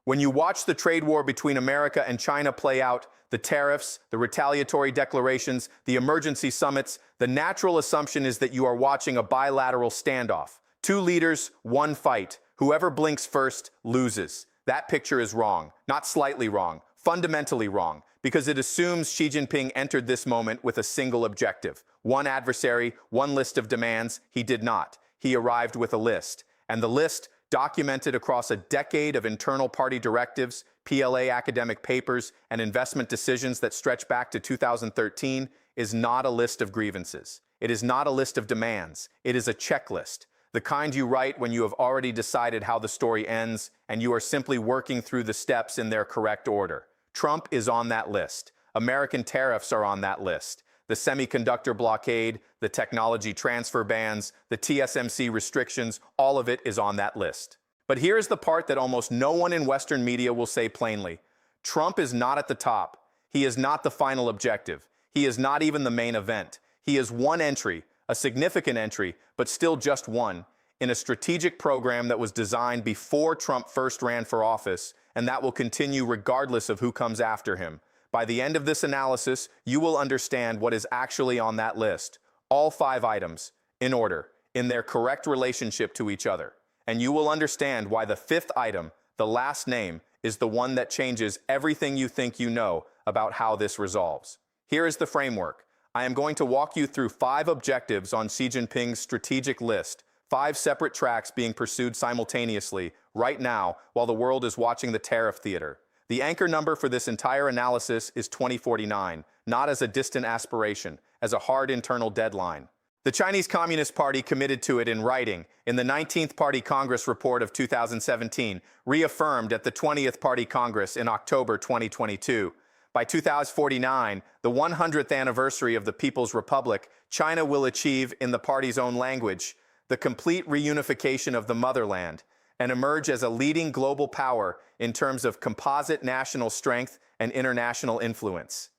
When you watch the trade war between America and China play out, the tariffs, the retaliatory declarations, the emergency summits, the natural assumption is that you are watching a bilateral standoff. Two leaders, one fight. Whoever blinks first loses. That picture is wrong, not slightly wrong, fundamentally wrong, because it assumes Xi Jinping entered this moment with a single objective. One adversary, one list of demands. He did not. He arrived with a list. And the list, documented across a decade of internal party directives, PLA academic papers, and investment decisions that stretch back to 2013, is not a list of grievances. It is not a list of demands. It is a checklist. The kind you write when you have already decided how the story ends, and you are simply working through the steps in their correct order. Trump is on that list. American tariffs are on that list. The semiconductor blockade, the technology transfer bans, the TSMC restrictions, all of it is on that list. But here's the part that almost no one in Western media will say plainly. Trump is not at the top. He is not the final objective. He is not even the main event. He is one entry, a significant entry, but still just one, in a strategic program that was designed before Trump first ran for office, and that will continue regardless of who comes after him. By the end of this analysis, you will understand what is actually on that list. All 5 items, in order, in their correct relationship to each other. And you will understand why the 5th item, the last name, is the one that changes everything you think you know about how this resolves. Here is the framework. I am going to walk you through 5 objectives on Xi Jinping's strategic list, 5 separate tracks being pursued simultaneously, right now, while the world is watching the tariff theater. The anchor number for this entire analysis is 2049, not as a distant aspiration, as a hard internal deadline. The Chinese Communist Party committed to it in writing in the 19th Party Congress report of 2017, reaffirmed at the 20th Party Congress in October 2022. By 2049, the 100th anniversary of the People's Republic, China will achieve, in the party's own language, the complete reunification of the motherland, and emerge as a leading global power in terms of composite national strength and international influence.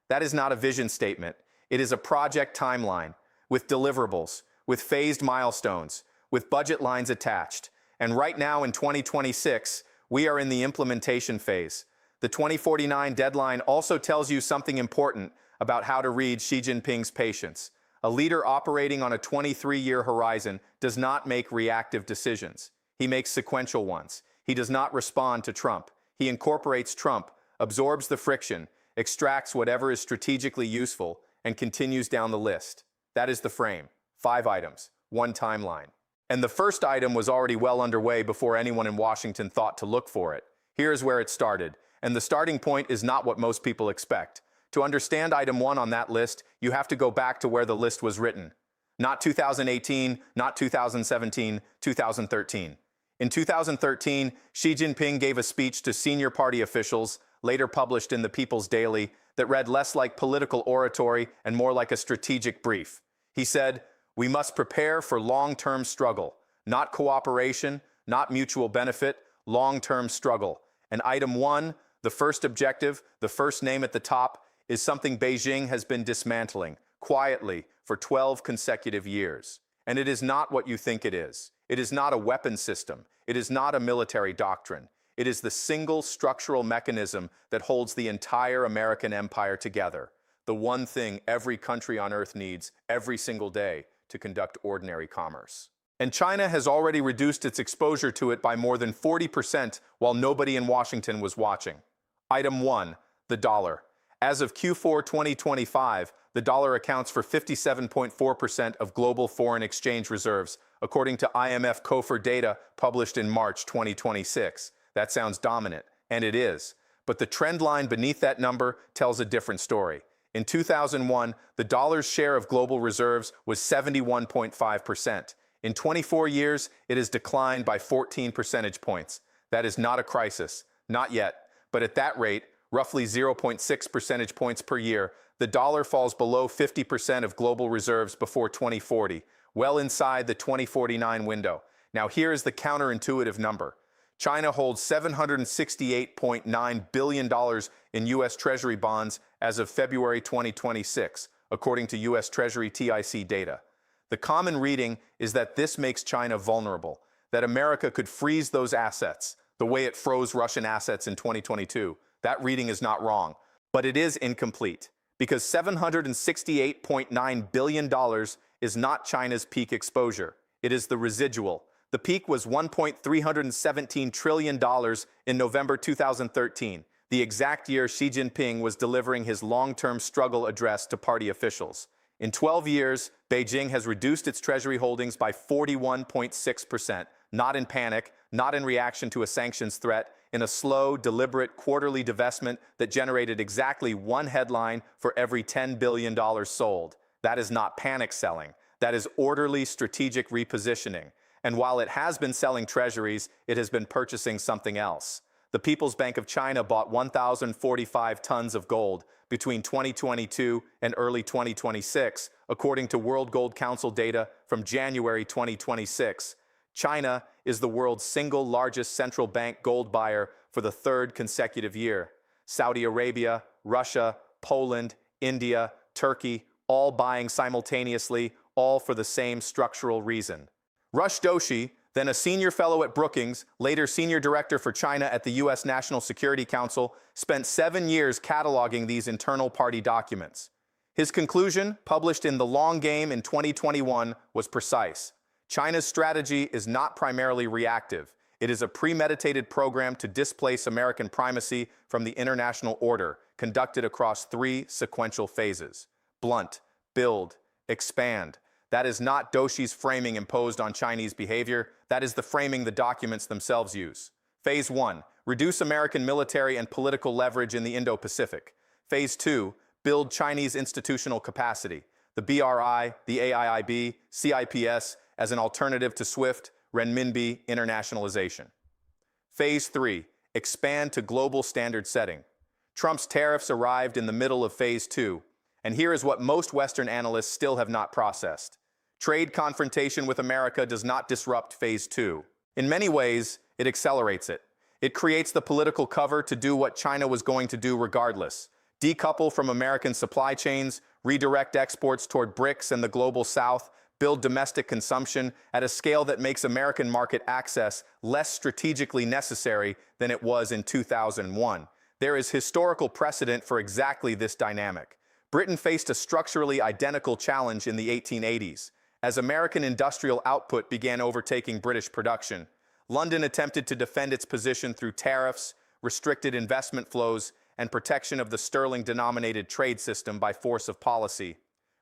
That is not a vision statement. It is a project timeline, with deliverables, with phased milestones, with budget lines attached. And right now in 2026, we are in the implementation phase. The 2049 deadline also tells you something important about how to read Xi Jinping's patience. A leader operating on a 23-year horizon does not make reactive decisions. He makes sequential ones. He does not respond to Trump. He incorporates Trump, absorbs the friction, extracts whatever is strategically useful, and continues down the list. That is the frame. 5 items, 1 timeline. And the first item was already well underway before anyone in Washington thought to look for it. Here is where it started. And the starting point is not what most people expect. To understand item 1 on that list, you have to go back to where the list was written. Not 2018, not 2017, 2013. In 2013, Xi Jinping gave a speech to senior party officials, later published in the People's Daily, that read less like political oratory and more like a strategic brief. He said, "We must prepare for long-term struggle, not cooperation, not mutual benefit, long-term struggle." And item 1, the first objective, the first name at the top, is something Beijing has been dismantling, quietly, for 12 consecutive years. And it is not what you think it is. It is not a weapon system. It is not a military doctrine. It is the single structural mechanism that holds the entire American empire together. The one thing every country on earth needs every single day to conduct ordinary commerce. And China has already reduced its exposure to it by more than 40% while nobody in Washington was watching. Item 1, the dollar. As of Q4 2025, the dollar accounts for 57.4% of global foreign exchange reserves, according to IMF COFR data published in March 2026. That sounds dominant, and it is. But the trend line beneath that number tells a different story. In 2001, the dollar's share of global reserves was 71.5%. In 24 years, it has declined by 14 percentage points. That is not a crisis, not yet. But at that rate, roughly 0.6 percentage points per year, the dollar falls below 50% of global reserves before 2040, well inside the 2049 window. Now here is the counterintuitive number. China holds $768.9 billion in U.S. Treasury bonds as of February 2026, according to U.S. Treasury TIC data. The common reading is that this makes China vulnerable, that America could freeze those assets, the way it froze Russian assets in 2022. That reading is not wrong, but it is incomplete because $768.9 billion is not China's peak exposure. It is the residual. The peak was $1.317 trillion in November 2013, the exact year Xi Jinping was delivering his long-term struggle address to party officials. In 12 years, Beijing has reduced its treasury holdings by 41.6%, not in panic, not in reaction to a sanctions threat, in a slow, deliberate quarterly divestment that generated exactly one headline for every $10 billion sold. That is not panic selling. That is orderly strategic repositioning. And while it has been selling treasuries, it has been purchasing something else. The People's Bank of China bought 1,045 tons of gold between 2022 and early 2026, according to World Gold Council data from January 2026. China is the world's single largest central bank gold buyer for the third consecutive year. Saudi Arabia, Russia, Poland, India, Turkey, all buying simultaneously, all for the same structural reason. Rush Doshi, then a senior fellow at Brookings, later senior director for China at the U.S. National Security Council, spent 7 years cataloging these internal party documents. His conclusion, published in The Long Game in 2021, was precise. China's strategy is not primarily reactive. It is a premeditated program to displace American primacy from the international order, conducted across 3 sequential phases. Blunt, build, expand. That is not Doshi's framing imposed on Chinese behavior. That is the framing the documents themselves use. Phase 1, reduce American military and political leverage in the Indo-Pacific. Phase 2, build Chinese institutional capacity. The BRI, the AIIB, CIPS as an alternative to SWIFT, renminbi internationalization. Phase 3, expand to global standard setting. Trump's tariffs arrived in the middle of Phase 2, and here is what most Western analysts still have not processed. Trade confrontation with America does not disrupt Phase 2. In many ways, it accelerates it. It creates the political cover to do what China was going to do regardless. Decouple from American supply chains, redirect exports toward BRICS and the global South, build domestic consumption at a scale that makes American market access less strategically necessary than it was in 2001. There is historical precedent for exactly this dynamic. Britain faced a structurally identical challenge in the 1880s. As American industrial output began overtaking British production, London attempted to defend its position through tariffs, restricted investment flows, and protection of the sterling-denominated trade system by force of policy.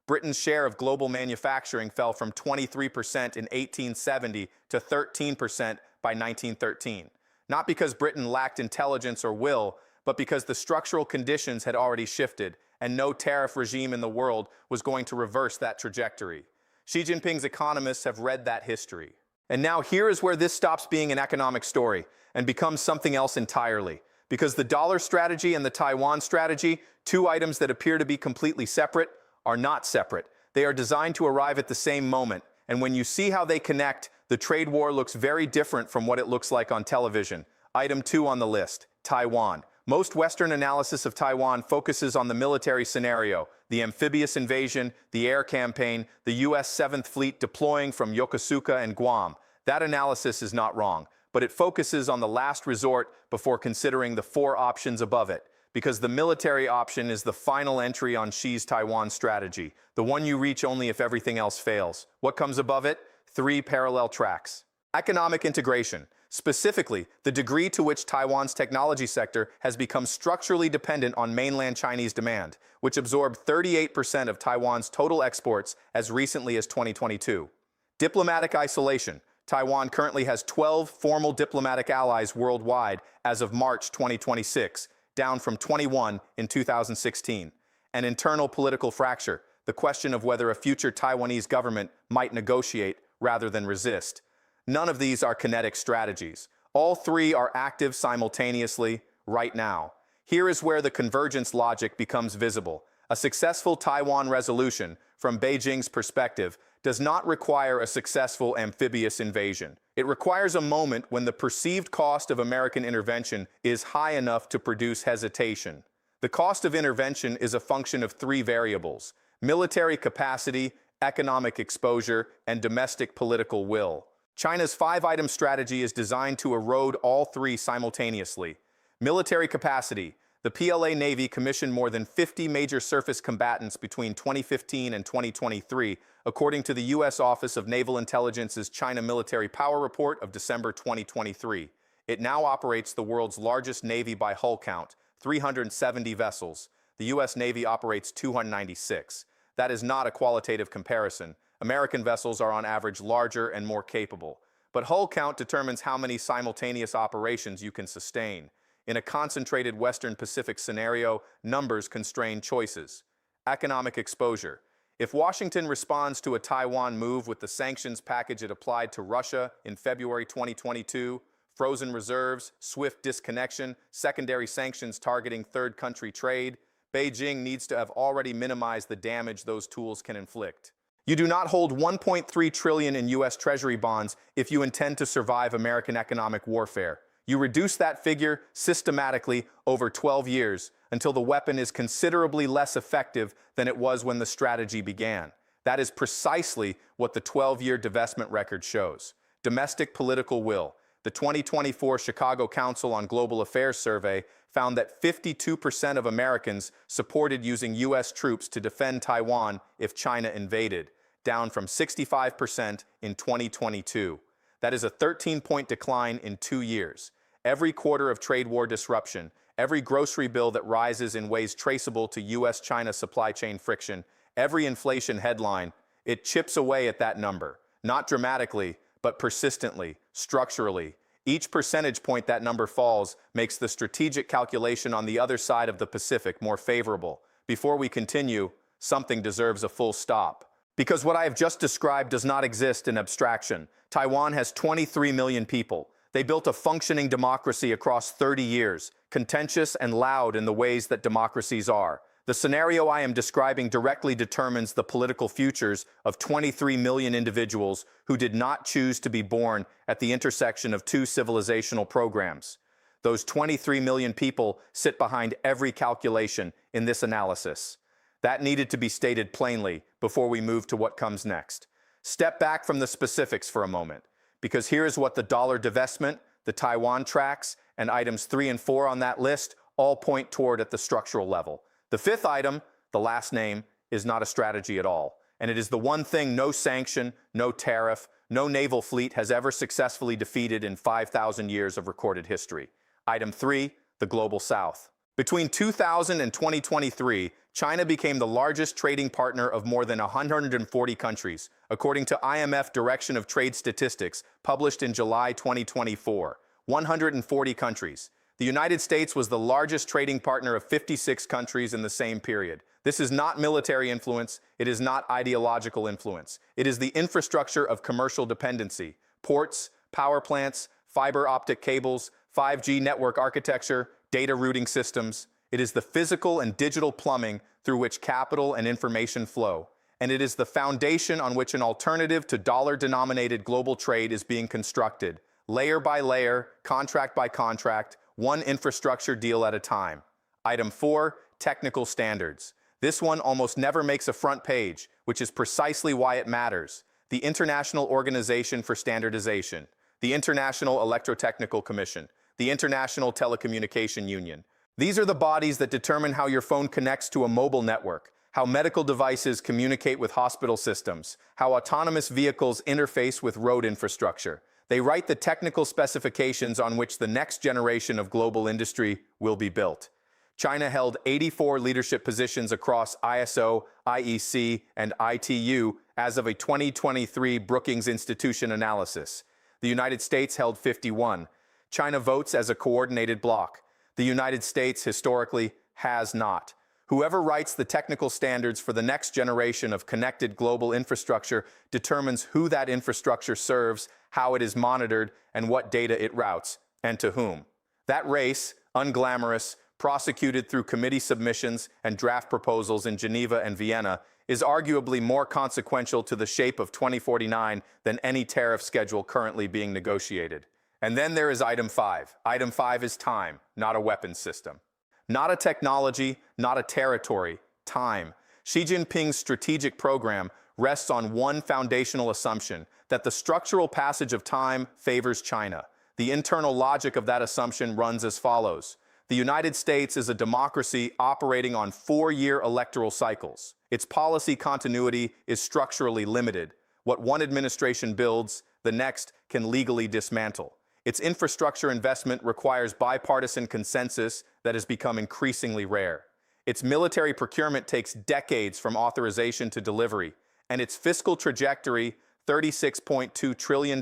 Britain's share of global manufacturing fell from 23% in 1870 to 13% by 1913. Not because Britain lacked intelligence or will, but because the structural conditions had already shifted, and no tariff regime in the world was going to reverse that trajectory. Xi Jinping's economists have read that history. And now here is where this stops being an economic story and becomes something else entirely. Because the dollar strategy and the Taiwan strategy, 2 items that appear to be completely separate, are not separate. They are designed to arrive at the same moment. And when you see how they connect, the trade war looks very different from what it looks like on television. Item 2 on the list, Taiwan. Most Western analysis of Taiwan focuses on the military scenario, the amphibious invasion, the air campaign, the U.S. 7th Fleet deploying from Yokosuka and Guam. That analysis is not wrong, but it focuses on the last resort before considering the 4 options above it, because the military option is the final entry on Xi's Taiwan strategy, the one you reach only if everything else fails. What comes above it? 3 parallel tracks. Economic integration. Specifically, the degree to which Taiwan's technology sector has become structurally dependent on mainland Chinese demand, which absorbed 38% of Taiwan's total exports as recently as 2022. Diplomatic isolation. Taiwan currently has 12 formal diplomatic allies worldwide as of March 2026, down from 21 in 2016. An internal political fracture, the question of whether a future Taiwanese government might negotiate rather than resist. None of these are kinetic strategies. All 3 are active simultaneously, right now. Here is where the convergence logic becomes visible. A successful Taiwan resolution, from Beijing's perspective, does not require a successful amphibious invasion. It requires a moment when the perceived cost of American intervention is high enough to produce hesitation. The cost of intervention is a function of 3 variables: military capacity, economic exposure, and domestic political will. China's five-item strategy is designed to erode all three simultaneously. Military capacity. The PLA Navy commissioned more than 50 major surface combatants between 2015 and 2023, according to the U.S. Office of Naval Intelligence's China Military Power Report of December 2023. It now operates the world's largest navy by hull count, 370 vessels. The U.S. Navy operates 296. That is not a qualitative comparison. American vessels are on average larger and more capable. But hull count determines how many simultaneous operations you can sustain. In a concentrated Western Pacific scenario, numbers constrain choices. Economic exposure. If Washington responds to a Taiwan move with the sanctions package it applied to Russia in February 2022, frozen reserves, swift disconnection, secondary sanctions targeting third country trade, Beijing needs to have already minimized the damage those tools can inflict. You do not hold $1.3 trillion in U.S. Treasury bonds if you intend to survive American economic warfare. You reduce that figure systematically over 12 years until the weapon is considerably less effective than it was when the strategy began. That is precisely what the 12-year divestment record shows. Domestic political will. The 2024 Chicago Council on Global Affairs survey found that 52% of Americans supported using U.S. troops to defend Taiwan if China invaded, down from 65% in 2022. That is a 13-point decline in 2 years. Every quarter of trade war disruption, every grocery bill that rises in ways traceable to U.S.-China supply chain friction, every inflation headline, it chips away at that number. Not dramatically, but persistently, structurally. Each percentage point that number falls makes the strategic calculation on the other side of the Pacific more favorable. Before we continue, something deserves a full stop. Because what I have just described does not exist in abstraction. Taiwan has 23 million people. They built a functioning democracy across 30 years, contentious and loud in the ways that democracies are. The scenario I am describing directly determines the political futures of 23 million individuals who did not choose to be born at the intersection of two civilizational programs. Those 23 million people sit behind every calculation in this analysis. That needed to be stated plainly before we move to what comes next. Step back from the specifics for a moment, because here's what the dollar divestment, the Taiwan tracks, and items 3 and 4 on that list all point toward at the structural level. The fifth item, the last name, is not a strategy at all, and it is the one thing no sanction, no tariff, no naval fleet has ever successfully defeated in 5,000 years of recorded history. Item 3, the Global South. Between 2000 and 2023, China became the largest trading partner of more than 140 countries, according to IMF Direction of Trade Statistics, published in July 2024. 140 countries. The United States was the largest trading partner of 56 countries in the same period. This is not military influence, it is not ideological influence. It is the infrastructure of commercial dependency, ports, power plants, fiber optic cables, 5G network architecture, data routing systems. It is the physical and digital plumbing through which capital and information flow. And it is the foundation on which an alternative to dollar-denominated global trade is being constructed, layer by layer, contract by contract, one infrastructure deal at a time. Item 4, technical standards. This one almost never makes a front page, which is precisely why it matters. The International Organization for Standardization, the International Electrotechnical Commission, the International Telecommunication Union. These are the bodies that determine how your phone connects to a mobile network, how medical devices communicate with hospital systems, how autonomous vehicles interface with road infrastructure. They write the technical specifications on which the next generation of global industry will be built. China held 84 leadership positions across ISO, IEC, and ITU as of a 2023 Brookings Institution analysis. The United States held 51. China votes as a coordinated bloc. The United States historically has not. Whoever writes the technical standards for the next generation of connected global infrastructure determines who that infrastructure serves, how it is monitored, and what data it routes, and to whom. That race, unglamorous, prosecuted through committee submissions and draft proposals in Geneva and Vienna, is arguably more consequential to the shape of 2049 than any tariff schedule currently being negotiated. And then there is item 5. Item 5 is time, not a weapons system. Not a technology, not a territory, time. Xi Jinping's strategic program, rests on one foundational assumption, that the structural passage of time favors China. The internal logic of that assumption runs as follows. The United States is a democracy operating on 4-year electoral cycles. Its policy continuity is structurally limited. What one administration builds, the next can legally dismantle. Its infrastructure investment requires bipartisan consensus that has become increasingly rare. Its military procurement takes decades from authorization to delivery, and its fiscal trajectory, $36.2 trillion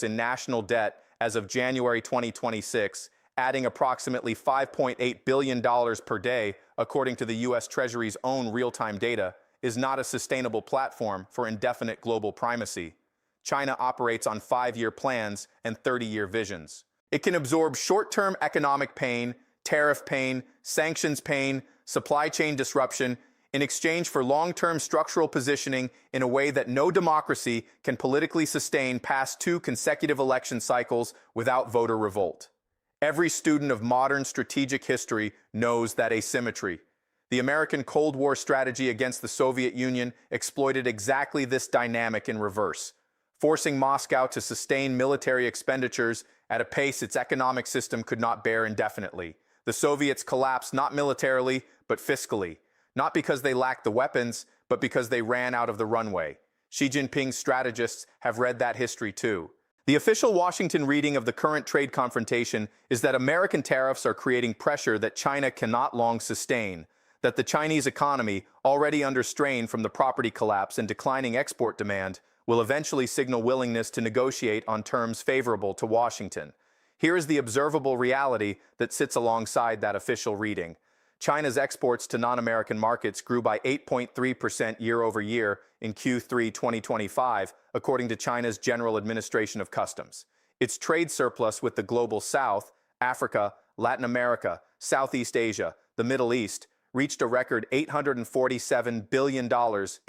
in national debt as of January 2026, adding approximately $5.8 billion per day, according to the U.S. Treasury's own real-time data, is not a sustainable platform for indefinite global primacy. China operates on 5-year plans and 30-year visions. It can absorb short-term economic pain, tariff pain, sanctions pain, supply chain disruption, in exchange for long-term structural positioning in a way that no democracy can politically sustain past 2 consecutive election cycles without voter revolt. Every student of modern strategic history knows that asymmetry. The American Cold War strategy against the Soviet Union exploited exactly this dynamic in reverse, forcing Moscow to sustain military expenditures at a pace its economic system could not bear indefinitely. The Soviets collapsed not militarily, but fiscally, not because they lacked the weapons, but because they ran out of the runway. Xi Jinping's strategists have read that history too. The official Washington reading of the current trade confrontation is that American tariffs are creating pressure that China cannot long sustain, that the Chinese economy, already under strain from the property collapse and declining export demand, will eventually signal willingness to negotiate on terms favorable to Washington. Here is the observable reality that sits alongside that official reading. China's exports to non-American markets grew by 8.3% year-over-year in Q3 2025, according to China's General Administration of Customs. Its trade surplus with the Global South, Africa, Latin America, Southeast Asia, the Middle East, reached a record $847 billion in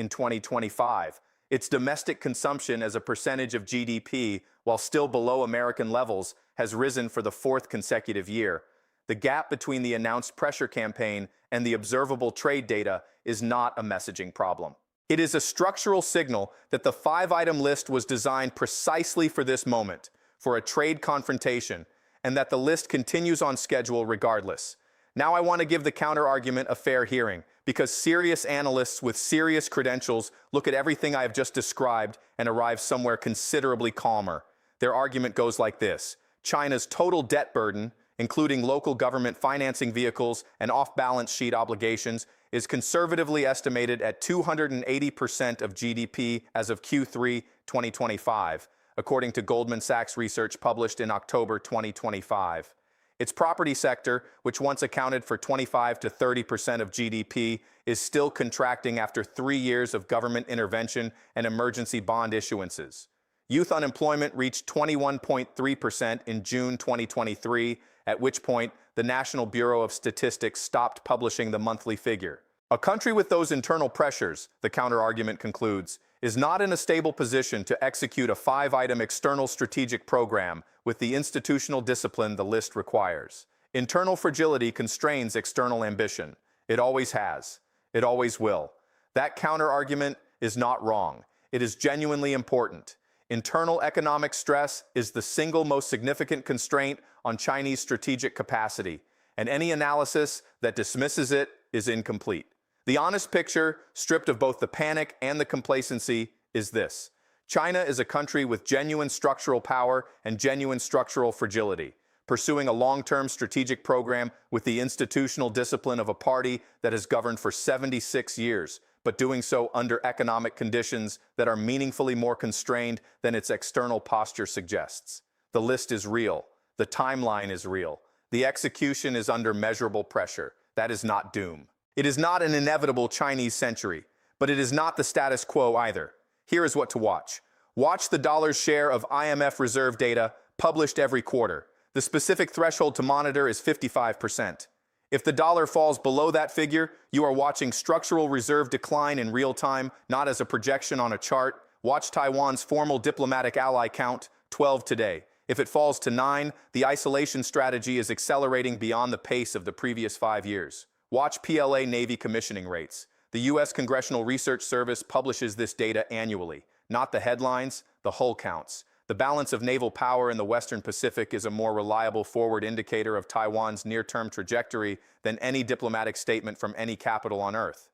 2025. Its domestic consumption as a percentage of GDP, while still below American levels, has risen for the 4th consecutive year. The gap between the announced pressure campaign and the observable trade data is not a messaging problem. It is a structural signal that the 5-item list was designed precisely for this moment, for a trade confrontation, and that the list continues on schedule regardless. Now I want to give the counter-argument a fair hearing, because serious analysts with serious credentials look at everything I have just described and arrive somewhere considerably calmer. Their argument goes like this: China's total debt burden, including local government financing vehicles and off-balance sheet obligations, is conservatively estimated at 280% of GDP as of Q3 2025, according to Goldman Sachs research published in October 2025. Its property sector, which once accounted for 25 to 30% of GDP, is still contracting after 3 years of government intervention and emergency bond issuances. Youth unemployment reached 21.3% in June 2023, at which point the National Bureau of Statistics stopped publishing the monthly figure. A country with those internal pressures, the counterargument concludes, is not in a stable position to execute a 5-item external strategic program with the institutional discipline the list requires. Internal fragility constrains external ambition. It always has. It always will. That counterargument is not wrong. It is genuinely important. Internal economic stress is the single most significant constraint on Chinese strategic capacity, and any analysis that dismisses it is incomplete. The honest picture, stripped of both the panic and the complacency, is this: China is a country with genuine structural power and genuine structural fragility, pursuing a long-term strategic program with the institutional discipline of a party that has governed for 76 years, but doing so under economic conditions that are meaningfully more constrained than its external posture suggests. The list is real. The timeline is real. The execution is under measurable pressure. That is not doom. It is not an inevitable Chinese century, but it is not the status quo either. Here is what to watch. Watch the dollar's share of IMF reserve data published every quarter. The specific threshold to monitor is 55%. If the dollar falls below that figure, you are watching structural reserve decline in real time, not as a projection on a chart. Watch Taiwan's formal diplomatic ally count, 12 today. If it falls to 9, the isolation strategy is accelerating beyond the pace of the previous 5 years. Watch PLA Navy commissioning rates. The U.S. Congressional Research Service publishes this data annually. Not the headlines, the hull counts. The balance of naval power in the Western Pacific is a more reliable forward indicator of Taiwan's near-term trajectory than any diplomatic statement from any capital on Earth.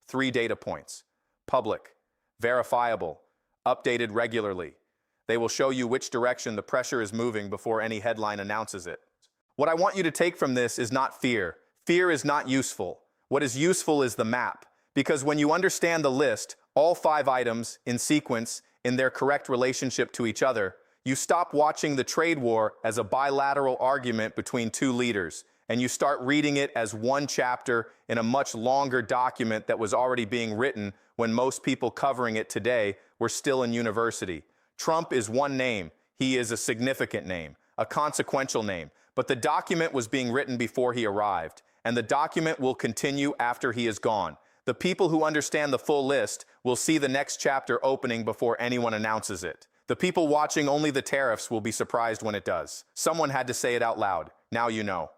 3 data points. Public, verifiable, updated regularly. They will show you which direction the pressure is moving before any headline announces it. What I want you to take from this is not fear. Fear is not useful. What is useful is the map. Because when you understand the list, all 5 items in sequence, in their correct relationship to each other, you stop watching the trade war as a bilateral argument between 2 leaders, and you start reading it as one chapter in a much longer document that was already being written when most people covering it today were still in university. Trump is one name. He is a significant name, a consequential name, but the document was being written before he arrived, and the document will continue after he is gone. The people who understand the full list will see the next chapter opening before anyone announces it. The people watching only the tariffs will be surprised when it does. Someone had to say it out loud. Now you know.